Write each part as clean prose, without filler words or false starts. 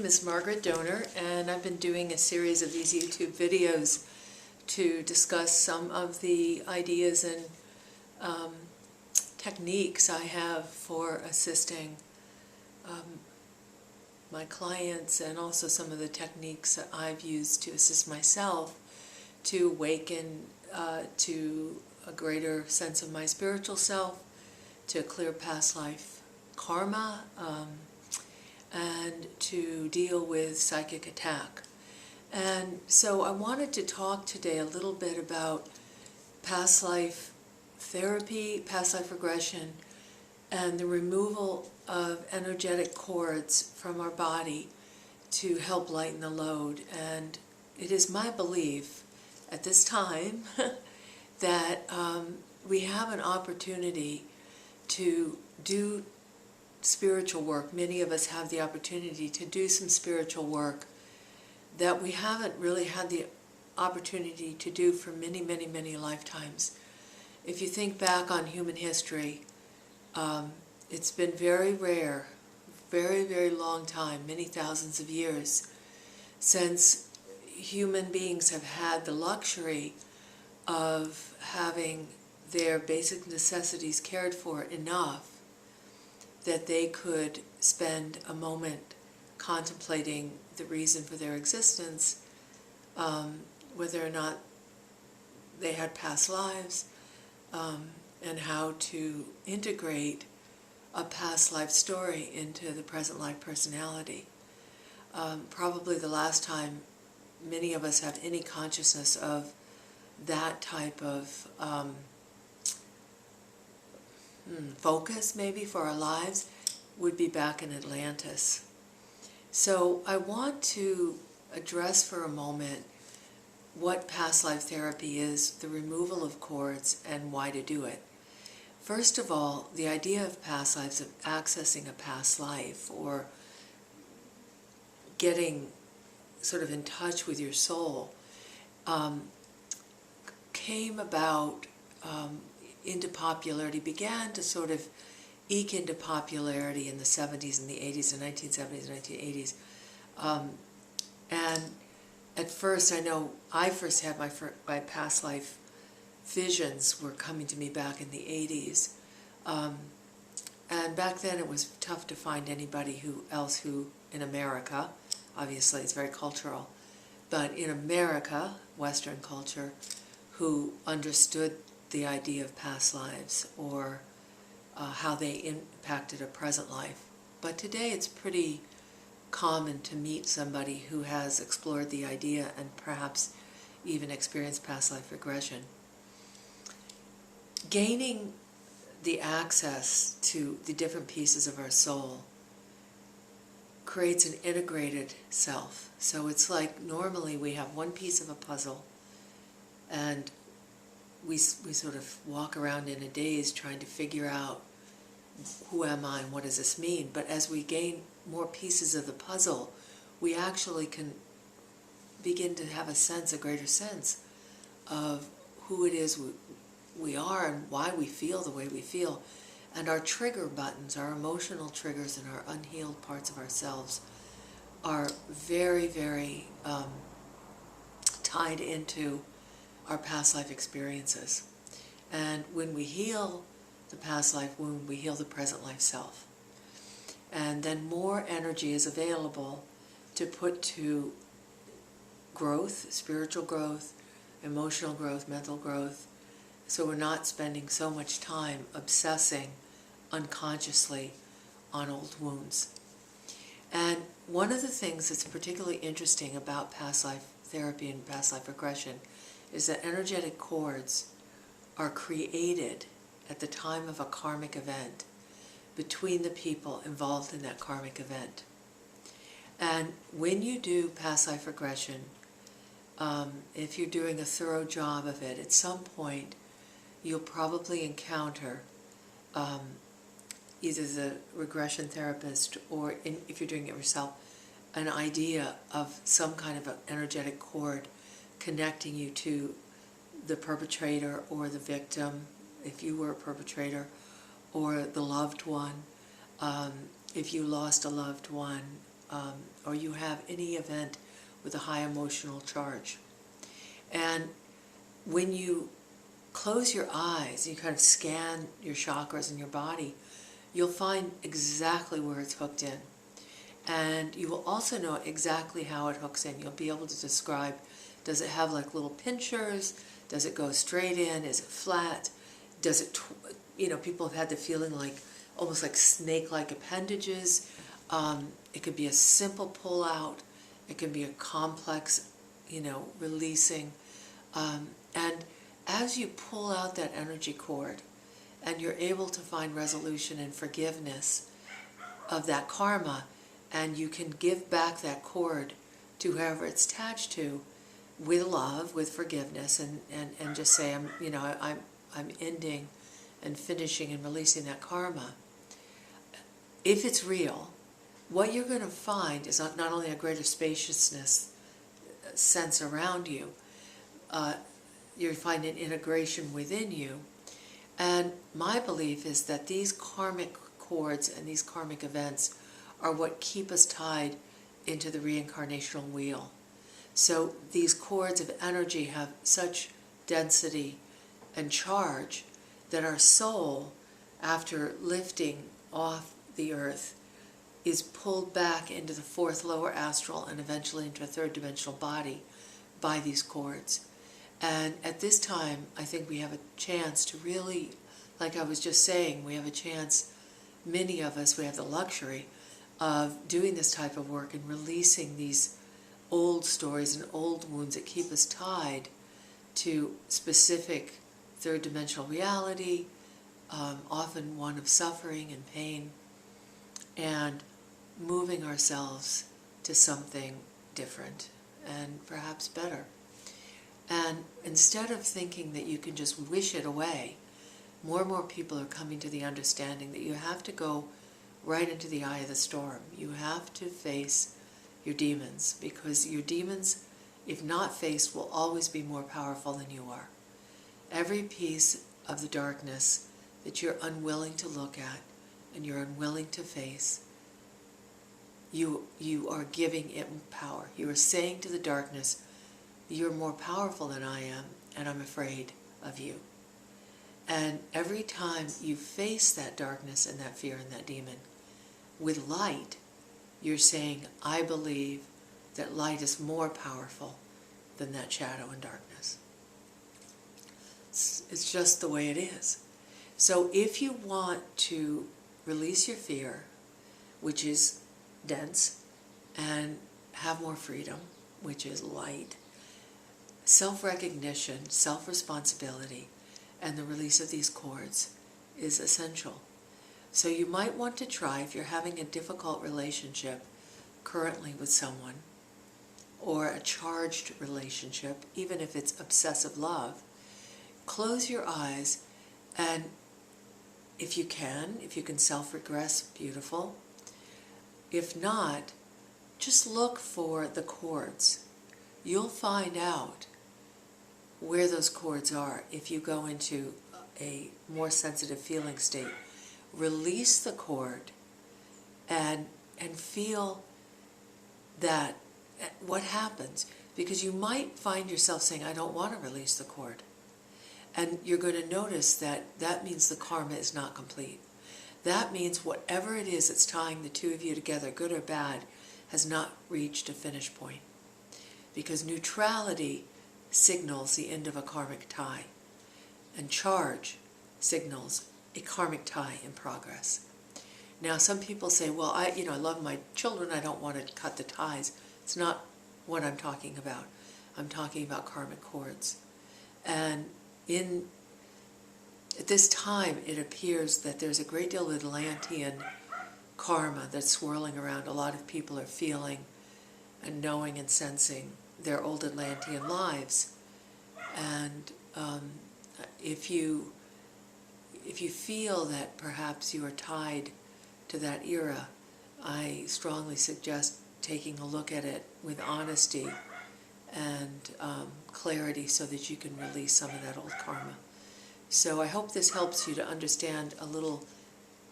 name is Margaret Donor, and I've been doing a series of these YouTube videos to discuss some of the ideas and techniques I have for assisting my clients, and also some of the techniques that I've used to assist myself to awaken to a greater sense of my spiritual self, to clear past life karma, and to deal with psychic attack. And so I wanted to talk today a little bit about past life therapy, past life regression, and the removal of energetic cords from our body to help lighten the load. And it is my belief at this time that we have an opportunity to do spiritual work. Many of us have the opportunity to do some spiritual work that we haven't really had the opportunity to do for many, many, many lifetimes. If you think back on human history, it's been very rare, very, very long time, many thousands of years, since human beings have had the luxury of having their basic necessities cared for enough that they could spend a moment contemplating the reason for their existence, whether or not they had past lives, and how to integrate a past life story into the present life personality. Probably the last time many of us have any consciousness of that type of focus maybe for our lives would be back in Atlantis. So I want to address for a moment what past life therapy is, the removal of cords, and why to do it. First of all, the idea of past lives, of accessing a past life or getting sort of in touch with your soul, came about into popularity, began to sort of eke into popularity in the 70s and the 80s, the 1970s and 1980s. And at first, I know I first had my past life visions were coming to me back in the 80s. And back then it was tough to find anybody else who, in America, obviously it's very cultural, but in America, Western culture, who understood the idea of past lives or how they impacted a present life. But today it's pretty common to meet somebody who has explored the idea and perhaps even experienced past life regression. Gaining the access to the different pieces of our soul creates an integrated self. So it's like normally we have one piece of a puzzle and we sort of walk around in a daze trying to figure out who am I and what does this mean. But as we gain more pieces of the puzzle, we actually can begin to have a greater sense of who it is we are and why we feel the way we feel. And our trigger buttons, our emotional triggers and our unhealed parts of ourselves are very, very tied into our past life experiences. And when we heal the past life wound, we heal the present life self. And then more energy is available to put to growth, spiritual growth, emotional growth, mental growth. So we're not spending so much time obsessing unconsciously on old wounds. And one of the things that's particularly interesting about past life therapy and past life regression is that energetic cords are created at the time of a karmic event between the people involved in that karmic event. And when you do past life regression, if you're doing a thorough job of it, at some point you'll probably encounter either the regression therapist or, if you're doing it yourself, an idea of some kind of an energetic cord connecting you to the perpetrator or the victim, if you were a perpetrator, or the loved one, if you lost a loved one, or you have any event with a high emotional charge. And when you close your eyes, you kind of scan your chakras in your body, you'll find exactly where it's hooked in. And you will also know exactly how it hooks in. You'll be able to describe, does it have like little pinchers? Does it go straight in? Is it flat? Does it, people have had the feeling like, almost like snake-like appendages. It could be a simple pull-out. It can be a complex, releasing. And as you pull out that energy cord and you're able to find resolution and forgiveness of that karma, and you can give back that cord to whoever it's attached to with love, with forgiveness, and just say, I'm ending and finishing and releasing that karma. If it's real, what you're going to find is not only a greater spaciousness sense around you, you find an integration within you. And my belief is that these karmic cords and these karmic events are what keep us tied into the reincarnational wheel. So these cords of energy have such density and charge that our soul, after lifting off the earth, is pulled back into the fourth lower astral and eventually into a third dimensional body by these cords. And at this time, I think we have a chance to really, like I was just saying, we have a chance, many of us, we have the luxury of doing this type of work and releasing these old stories and old wounds that keep us tied to specific third dimensional reality, often one of suffering and pain, and moving ourselves to something different and perhaps better. And instead of thinking that you can just wish it away, more and more people are coming to the understanding that you have to go right into the eye of the storm. You have to face your demons, because your demons, if not faced, will always be more powerful than you are. Every piece of the darkness that you're unwilling to look at and you're unwilling to face, you are giving it power. You are saying to the darkness, you're more powerful than I am, and I'm afraid of you. And every time you face that darkness and that fear and that demon with light, you're saying, I believe that light is more powerful than that shadow and darkness. It's just the way it is. So if you want to release your fear, which is dense, and have more freedom, which is light, self-recognition, self-responsibility, and the release of these cords is essential. So you might want to try, if you're having a difficult relationship currently with someone, or a charged relationship, even if it's obsessive love, close your eyes, and if you can self-regress, beautiful. If not, just look for the cords. You'll find out where those cords are if you go into a more sensitive feeling state. Release the cord and feel that what happens, because you might find yourself saying, I don't want to release the cord. And you're going to notice that means the karma is not complete. That means whatever it is that's tying the two of you together, good or bad, has not reached a finish point. Because neutrality signals the end of a karmic tie, and charge signals a karmic tie in progress. Now, some people say, well, I love my children, I don't want to cut the ties. It's not what I'm talking about. I'm talking about karmic cords. And at this time, it appears that there's a great deal of Atlantean karma that's swirling around. A lot of people are feeling and knowing and sensing their old Atlantean lives. And if you feel that perhaps you are tied to that era, I strongly suggest taking a look at it with honesty and clarity so that you can release some of that old karma. So I hope this helps you to understand a little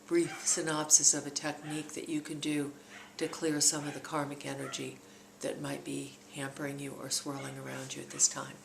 brief synopsis of a technique that you can do to clear some of the karmic energy that might be hampering you or swirling around you at this time.